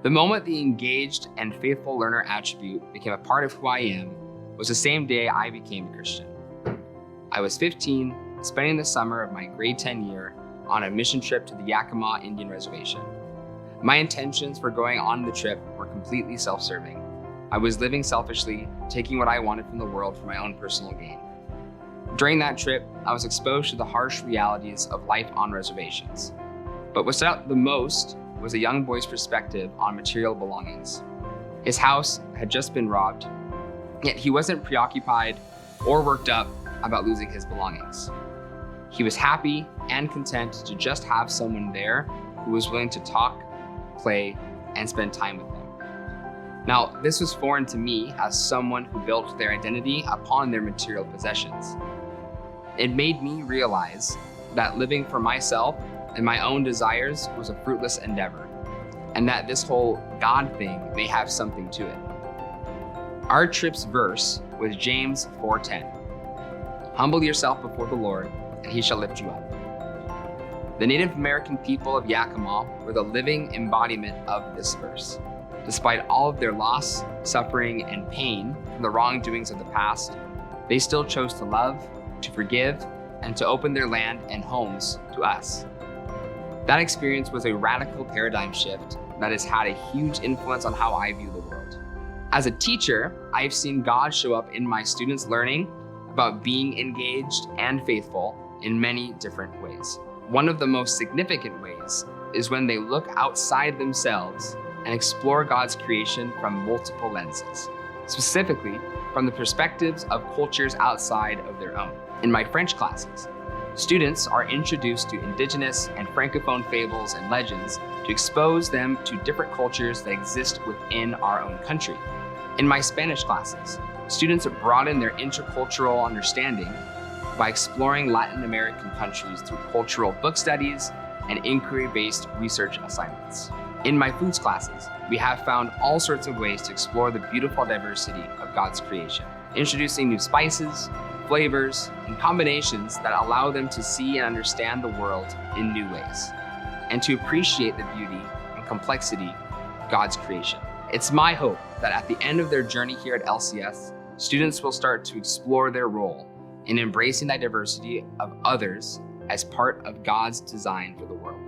The moment the engaged and faithful learner attribute became a part of who I am was the same day I became a Christian. I was 15, spending the summer of my grade 10 year on a mission trip to the Yakima Indian Reservation. My intentions for going on the trip were completely self-serving. I was living selfishly, taking what I wanted from the world for my own personal gain. During that trip, I was exposed to the harsh realities of life on reservations. But what stood out the most was a young boy's perspective on material belongings. His house had just been robbed, yet he wasn't preoccupied or worked up about losing his belongings. He was happy and content to just have someone there who was willing to talk, play, and spend time with him. Now, this was foreign to me as someone who built their identity upon their material possessions. It made me realize that living for myself and my own desires was a fruitless endeavor, and that this whole God thing may have something to it. Our trip's verse was James 4:10. Humble yourself before the Lord, and he shall lift you up. The Native American people of Yakima were the living embodiment of this verse. Despite all of their loss, suffering, and pain from the wrongdoings of the past, they still chose to love, to forgive, and to open their land and homes to us. That experience was a radical paradigm shift that has had a huge influence on how I view the world. As a teacher, I've seen God show up in my students' learning about being engaged and faithful in many different ways. One of the most significant ways is when they look outside themselves and explore God's creation from multiple lenses, specifically from the perspectives of cultures outside of their own. In my French classes, students are introduced to Indigenous and Francophone fables and legends to expose them to different cultures that exist within our own country. In my Spanish classes, students broaden their intercultural understanding by exploring Latin American countries through cultural book studies and inquiry-based research assignments. In my foods classes, we have found all sorts of ways to explore the beautiful diversity of God's creation, introducing new spices, flavors, and combinations that allow them to see and understand the world in new ways, and to appreciate the beauty and complexity of God's creation. It's my hope that at the end of their journey here at LCS, students will start to explore their role in embracing the diversity of others as part of God's design for the world.